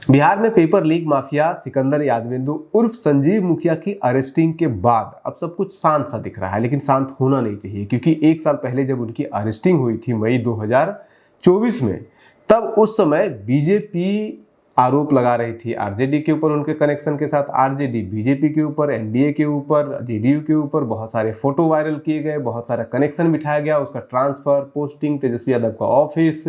बिहार में paper leak mafia Sikandar Yadavendu उर्फ संजीव मुखिया की अरेस्टिंग के बाद अब सब कुछ शांत सा दिख रहा है, लेकिन शांत होना नहीं चाहिए, क्योंकि एक साल पहले जब उनकी अरेस्टिंग हुई थी मई 2024 में, तब उस समय बीजेपी आरोप लगा रही थी आरजेडी के ऊपर, उनके कनेक्शन के साथ आरजेडी बीजेपी के ऊपर, एनडीए के ऊपर, जेडीयू के ऊपर। बहुत सारे फोटो वायरल किए गए, बहुत सारा कनेक्शन बिठाया गया, उसका ट्रांसफर, पोस्टिंग, तेजस्वी यादव का ऑफिस,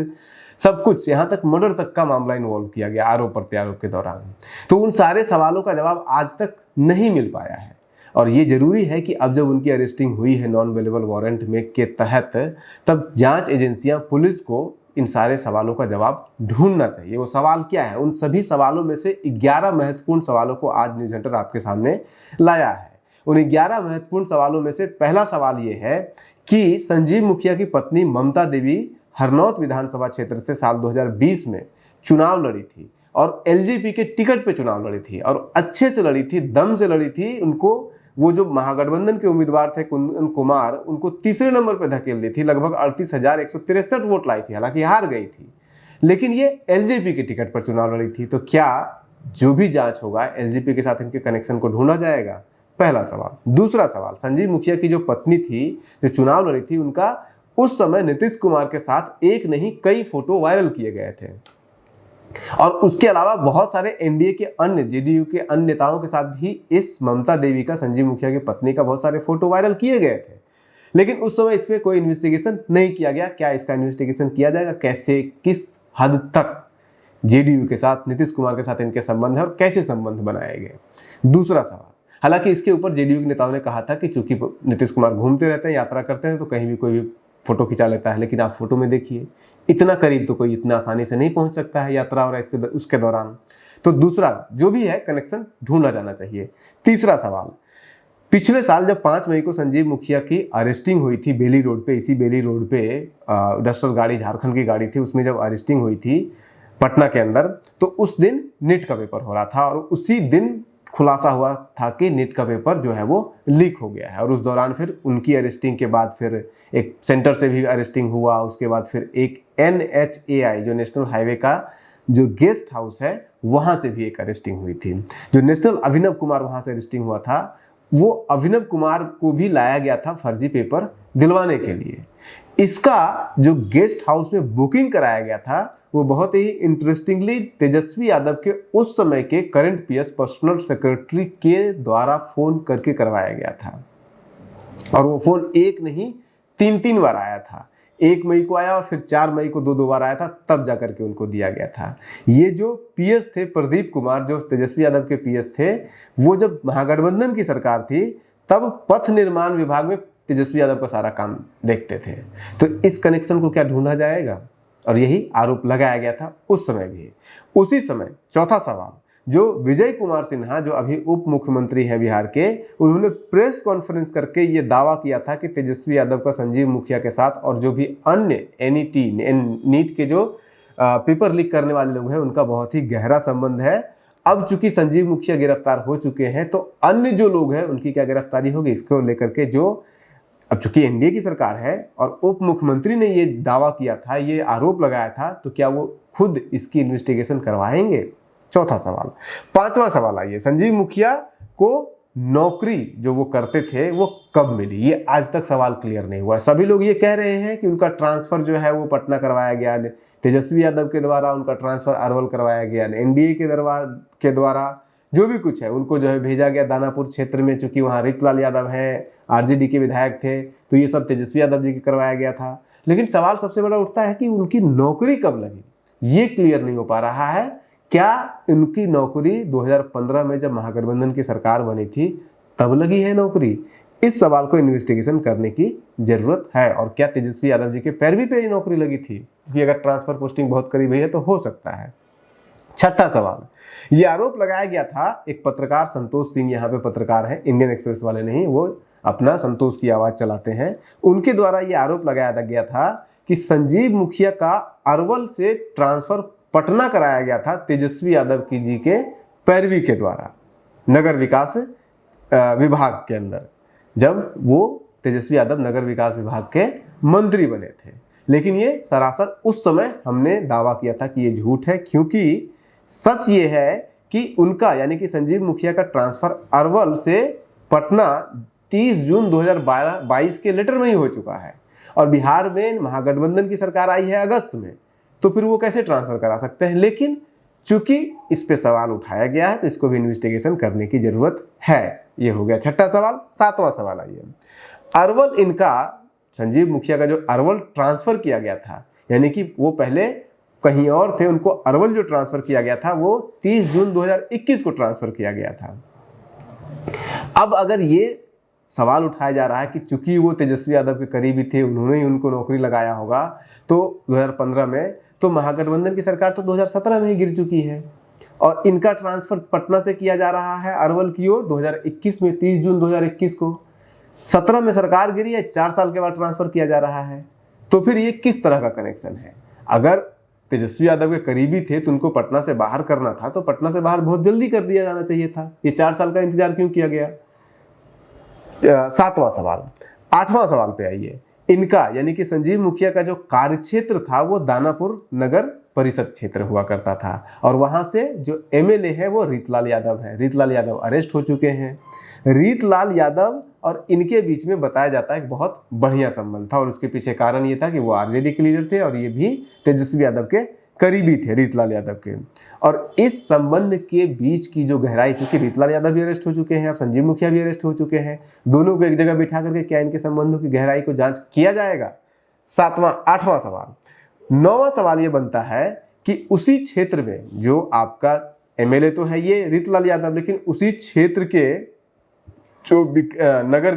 सब कुछ, यहां तक मर्डर तक का मामला इन्वॉल्व किया गया आरोप प्रत्यारोप के दौरान। तो उन सारे सवालों का जवाब आज तक नहीं मिल पाया है, और ये जरूरी है कि अब जब उनकी अरेस्टिंग हुई है नॉन अवेलेबल वारंट में के तहत, तब जांच एजेंसियां, पुलिस को इन सारे सवालों का जवाब ढूंढना चाहिए। वो सवाल क्या है? उन सभी सवालों में से 11 महत्वपूर्ण सवालों को आज न्यूज हंटर आपके सामने लाया है। उन 11 महत्वपूर्ण सवालों में से पहला सवाल ये है कि संजीव मुखिया की पत्नी ममता देवी हरनौत विधानसभा क्षेत्र से साल 2020 में चुनाव लड़ी थी, और एलजेपी के टिकट पे चुनाव लड़ी थी, और अच्छे से लड़ी थी, दम से लड़ी थी। उनको वो जो महागठबंधन के उम्मीदवार थे कुंदन कुमार, उनको तीसरे नंबर पर धकेल दी थी, लगभग 38,163 वोट लाई थी, हालांकि हार गई थी, लेकिन ये एलजेपी के टिकट पर चुनाव लड़ी थी। तो क्या जो भी जांच होगा एलजेपी के साथ इनके कनेक्शन को ढूंढा जाएगा? पहला सवाल। दूसरा सवाल, संजीव मुखिया की जो पत्नी थी जो चुनाव लड़ी थी, उनका उस समय नीतीश कुमार के साथ एक नहीं कई फोटो वायरल किए गए थे, और उसके अलावा बहुत सारे एनडीए के अन्य, जेडीयू के अन्य नेताओं के साथ भी इस ममता देवी का, संजीव मुखिया की पत्नी का बहुत सारे फोटो वायरल किए गए थे, लेकिन उस समय इसमें कोई इन्वेस्टिगेशन नहीं किया गया। क्या इसका इन्वेस्टिगेशन किया जाएगा? कैसे, किस हद तक जेडीयू के साथ, नीतीश कुमार के साथ इनके संबंध है, और कैसे संबंध बनाए गए? दूसरा सवाल। हालांकि इसके ऊपर जेडीयू के नेताओं ने कहा था कि चूंकि नीतीश कुमार घूमते रहते हैं, यात्रा करते हैं, तो कहीं भी कोई भी फोटो खिंचा लेता है, लेकिन आप फोटो में देखिए, इतना करीब तो कोई इतना आसानी से नहीं पहुंच सकता है यात्रा और उसके दौरान। तो दूसरा जो भी है कनेक्शन ढूंढा जाना चाहिए। तीसरा सवाल, पिछले साल जब 5 मई को संजीव मुखिया की अरेस्टिंग हुई थी बेली रोड पे, इसी बेली रोड पे डस्टर गाड़ी, झारखंड की गाड़ी थी, उसमें जब अरेस्टिंग हुई थी पटना के अंदर, तो उस दिन नीट का पेपर हो रहा था, और उसी दिन खुलासा हुआ था कि नीट का पेपर जो है वो लीक हो गया है। और उस दौरान फिर उनकी अरेस्टिंग के बाद फिर एक सेंटर से भी अरेस्टिंग हुआ, उसके बाद फिर एक NHAI जो नेशनल हाईवे का जो गेस्ट हाउस है, वहां से भी एक अरेस्टिंग हुई थी। जो नेशनल अभिनव कुमार वहां से अरेस्टिंग हुआ था, वो अभिनव कुमार को भी लाया गया था फर्जी पेपर दिलवाने के लिए। इसका जो गेस्ट हाउस में बुकिंग कराया गया था, वो बहुत ही इंटरेस्टिंगली तेजस्वी यादव के उस समय के करंट पीएस पर्सनल सेक्रेटरी के द्वारा फोन करके करवाया गया था, और वो फोन एक नहीं 3 बार आया था। 1 मई को आया, और फिर 4 मई को 2 बार आया था, तब जाकर के उनको दिया गया था। ये जो पीएस थे प्रदीप कुमार, जो तेजस्वी यादव के पीएस थे, वो जब महागठबंधन की सरकार थी, तब पथ निर्माण विभाग में तेजस्वी यादव का सारा काम देखते थे। तो इस कनेक्शन को क्या ढूंढा जाएगा? और यही आरोप लगाया गया था उस समय भी। उसी समय चौथा सवाल, जो विजय कुमार सिन्हा, जो अभी उप मुख्यमंत्री है बिहार के, उन्होंने प्रेस कॉन्फ्रेंस करके ये दावा किया था कि तेजस्वी यादव का संजीव मुखिया के साथ और जो भी अन्य नीट के जो पेपर लीक करने वाले लोग हैं, उनका बहुत ही गहरा संबंध है। अब चूंकि संजीव मुखिया गिरफ्तार हो चुके हैं, तो अन्य जो लोग हैं उनकी क्या गिरफ्तारी होगी, इसको लेकर के जो अब चूंकि एनडीए की सरकार है और उप मुख्यमंत्री ने ये दावा किया था, ये आरोप लगाया था, तो क्या वो खुद इसकी इन्वेस्टिगेशन करवाएंगे? चौथा सवाल। पांचवा सवाल आइए, संजीव मुखिया को नौकरी जो वो करते थे वो कब मिली? ये आज तक सवाल क्लियर नहीं हुआ है। सभी लोग ये कह रहे हैं कि उनका ट्रांसफर जो है वो पटना करवाया गया, तेजस्वी यादव के द्वारा उनका ट्रांसफर अरवल करवाया गया, एनडीए के द्वारा जो भी कुछ है उनको जो है भेजा गया दानापुर क्षेत्र में, चूंकि वहाँ रीतलाल यादव हैं, आरजेडी के विधायक थे, तो ये सब तेजस्वी यादव जी के करवाया गया था। लेकिन सवाल सबसे बड़ा उठता है कि उनकी नौकरी कब लगी, ये क्लियर नहीं हो पा रहा है। क्या उनकी नौकरी 2015 में जब महागठबंधन की सरकार बनी थी तब लगी है नौकरी? इस सवाल को इन्वेस्टिगेशन करने की जरूरत है। और क्या तेजस्वी यादव जी के पैरवी पे ही नौकरी लगी थी? क्योंकि अगर ट्रांसफर पोस्टिंग बहुत करीब है तो हो सकता है। छठा सवाल, ये आरोप लगाया गया था, एक पत्रकार संतोष सिंह यहाँ पे पत्रकार हैं, इंडियन एक्सप्रेस वाले नहीं, वो अपना संतोष की आवाज चलाते हैं, उनके द्वारा ये आरोप लगाया गया था कि संजीव मुखिया का अरवल से ट्रांसफर पटना कराया गया था तेजस्वी यादव की जी के पैरवी के द्वारा, नगर विकास विभाग के अंदर, जब वो तेजस्वी यादव नगर विकास विभाग के मंत्री बने थे। लेकिन ये सरासर उस समय हमने दावा किया था कि ये झूठ है, क्योंकि सच ये है कि उनका यानी कि संजीव मुखिया का ट्रांसफर अरवल से पटना 30 जून 2022 के लेटर में ही हो चुका है और बिहार में महागठबंधन की सरकार आई है अगस्त में, तो फिर वो कैसे ट्रांसफर करा सकते हैं। लेकिन चूंकि इस पे सवाल उठाया गया है तो इसको भी इन्वेस्टिगेशन करने की जरूरत है। ये हो गया छठा सवाल। सातवां सवाल आइए, अरवल इनका संजीव मुखिया का जो अरवल ट्रांसफर किया गया था, यानी कि वो पहले कहीं और थे, उनको अरवल जो ट्रांसफर किया गया था वो 30 जून 2021 को ट्रांसफर किया गया था। अब अगर ये सवाल उठाया जा रहा है कि चूंकि वो तेजस्वी यादव के करीबी थे, उन्होंने ही उनको नौकरी लगाया होगा तो 2015 में, तो महागठबंधन की सरकार तो 2017 में ही गिर चुकी है और इनका ट्रांसफर पटना से किया जा रहा है अरवल की ओर 2021 में, 30 जून 2021 को। 17 में सरकार गिरी है, 4 साल के बाद ट्रांसफर किया जा रहा है। तो फिर ये किस तरह का कनेक्शन है? अगर तेजस्वी यादव के करीबी थे तो उनको पटना से बाहर करना था, तो पटना से बाहर बहुत जल्दी कर दिया जाना चाहिए था। ये 4 साल का इंतजार क्यों किया गया? सातवां सवाल। आठवां सवाल पे आइए, इनका यानी कि संजीव मुखिया का जो कार्यक्षेत्र था वो दानापुर नगर परिषद क्षेत्र हुआ करता था और वहां से जो एमएलए है वो रीतलाल यादव है। रीतलाल यादव अरेस्ट हो चुके हैं। रीतलाल यादव और इनके बीच में बताया जाता है कि बहुत बढ़िया संबंध था और उसके पीछे कारण ये था कि वो आरजेडी के लीडर थे और ये भी तेजस्वी यादव के करीबी थे, रीतलाल यादव के। और इस संबंध के बीच की जो गहराई, क्योंकि रीतलाल यादव भी अरेस्ट हो चुके हैं, अब संजीव मुखिया भी अरेस्ट हो चुके हैं, दोनों को एक जगह बिठा करके क्या इनके संबंधों की गहराई को जांच किया जाएगा? आठवां सवाल। नौवां सवाल ये बनता है कि उसी क्षेत्र में जो आपका एमएलए तो है ये रीतलाल यादव, लेकिन उसी क्षेत्र के जो नगर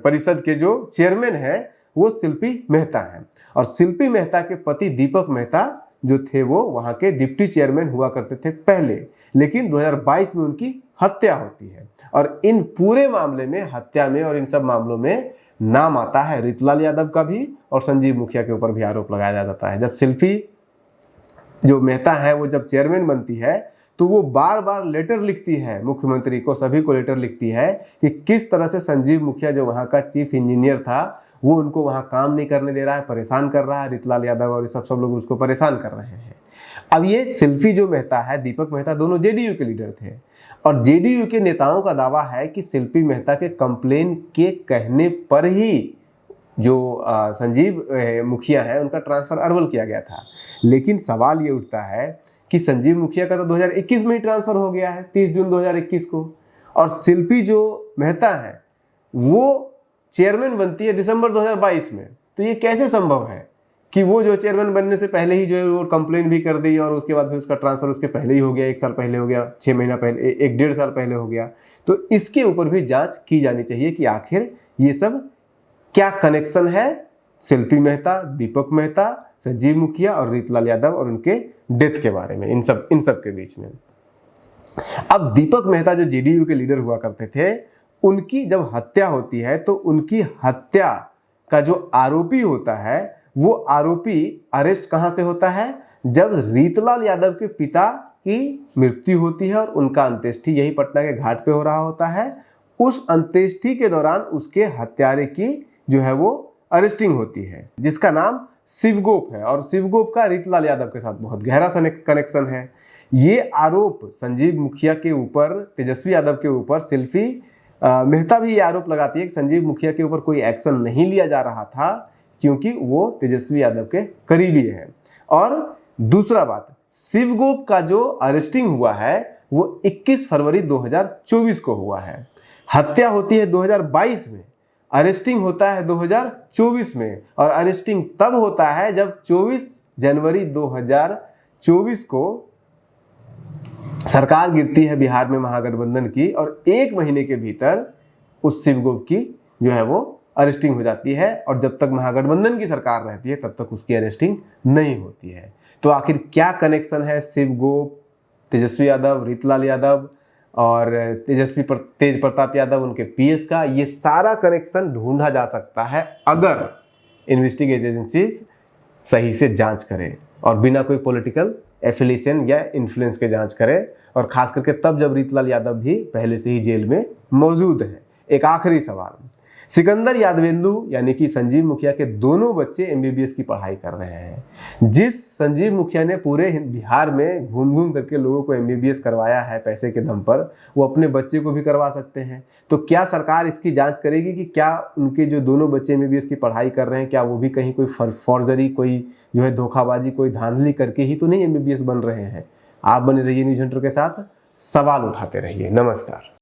परिषद के जो चेयरमैन है वो शिल्पी मेहता हैं और शिल्पी मेहता के पति दीपक मेहता जो थे वो वहां के डिप्टी चेयरमैन हुआ करते थे पहले, लेकिन 2022 में उनकी हत्या होती है और इन पूरे मामले में, हत्या में और इन सब मामलों में नाम आता है रीतलाल यादव का भी और संजीव मुखिया के ऊपर भी आरोप लगाया जाता है। जब शिल्पी जो मेहता है वो जब चेयरमैन बनती है तो वो बार बार लेटर लिखती है मुख्यमंत्री को, सभी को लेटर लिखती है कि किस तरह से संजीव मुखिया जो वहाँ का चीफ इंजीनियर था वो उनको वहाँ काम नहीं करने दे रहा है, परेशान कर रहा है। रीतलाल यादव और सब लोग उसको परेशान कर रहे हैं। अब ये शिल्पी जो मेहता है, दीपक मेहता, दोनों जेडीयू के लीडर थे और जेडीयू के नेताओं का दावा है कि शिल्पी मेहता के कंप्लेन के कहने पर ही जो संजीव मुखिया है उनका ट्रांसफर अरवल किया गया था। लेकिन सवाल ये उठता है कि संजीव मुखिया का तो 2021 में ही ट्रांसफर हो गया है, 30 जून 2021 को, और शिल्पी जो मेहता है वो चेयरमैन बनती है दिसंबर 2022 में। तो ये कैसे संभव है कि वो जो चेयरमैन बनने से पहले ही जो है वो कंप्लेन भी कर दी और उसके बाद फिर उसका ट्रांसफर उसके पहले ही हो गया, 1 साल पहले हो गया, 6 महीना पहले, 1-1.5 साल पहले हो गया। तो इसके ऊपर भी जांच की जानी चाहिए कि आखिर ये सब क्या कनेक्शन है शिल्पी मेहता, दीपक मेहता, संजीव मुखिया और रीतलाल यादव और उनके डेथ के बारे में, इन सब के बीच में। अब दीपक मेहता जो जेडीयू के लीडर हुआ करते थे, उनकी जब हत्या होती है तो उनकी हत्या का जो आरोपी होता है वो आरोपी अरेस्ट कहां से होता है? जब रीतलाल यादव के पिता की मृत्यु होती है और उनका अंत्येष्टि यही पटना के घाट पे हो रहा होता है। उस अंत्येष्टि के दौरान उसके हत्यारे की जो है वो अरेस्टिंग होती है, जिसका नाम शिवगोप है और शिवगोप का रीतलाल यादव के साथ बहुत गहरा कनेक्शन है। ये आरोप संजीव मुखिया के ऊपर, तेजस्वी यादव के ऊपर शिल्पी मेहता भी ये आरोप लगाती है कि संजीव मुखिया के ऊपर कोई एक्शन नहीं लिया जा रहा था क्योंकि वो तेजस्वी यादव के करीबी है। और दूसरा बात, शिवगोप का जो अरेस्टिंग हुआ है वो 21 फरवरी 2024 को हुआ है। हत्या होती है 2022 में, अरेस्टिंग होता है 2024 में और अरेस्टिंग तब होता है जब 24 जनवरी 2024 को सरकार गिरती है बिहार में महागठबंधन की और 1 महीने के भीतर उस शिवगोप की जो है वो अरेस्टिंग हो जाती है और जब तक महागठबंधन की सरकार रहती है तब तक उसकी अरेस्टिंग नहीं होती है। तो आखिर क्या कनेक्शन है शिवगोप, तेजस्वी यादव, रीतलाल यादव और तेज प्रताप यादव उनके पीएस का? ये सारा कनेक्शन ढूंढा जा सकता है अगर इन्वेस्टिगेटिव एजेंसीज सही से जांच करें और बिना कोई पॉलिटिकल एफिलिएशन या इन्फ्लुएंस के जांच करें, और खास करके तब जब रीतलाल यादव भी पहले से ही जेल में मौजूद है। एक आखिरी सवाल, सिकंदर यादवेंदु यानी कि संजीव मुखिया के दोनों बच्चे एमबीबीएस की पढ़ाई कर रहे हैं। जिस संजीव मुखिया ने पूरे बिहार में घूम घूम करके लोगों को एमबीबीएस करवाया है पैसे के दम पर, वो अपने बच्चे को भी करवा सकते हैं। तो क्या सरकार इसकी जांच करेगी कि क्या उनके जो दोनों बच्चे एमबीबीएस की पढ़ाई कर रहे हैं, क्या वो भी कहीं कोई फॉर्जरी, कोई जो है धोखाबाजी, कोई धांधली करके ही तो नहीं एमबीबीएस बन रहे हैं? आप बने रहिए न्यूज़ हंटर के साथ, सवाल उठाते रहिए। नमस्कार।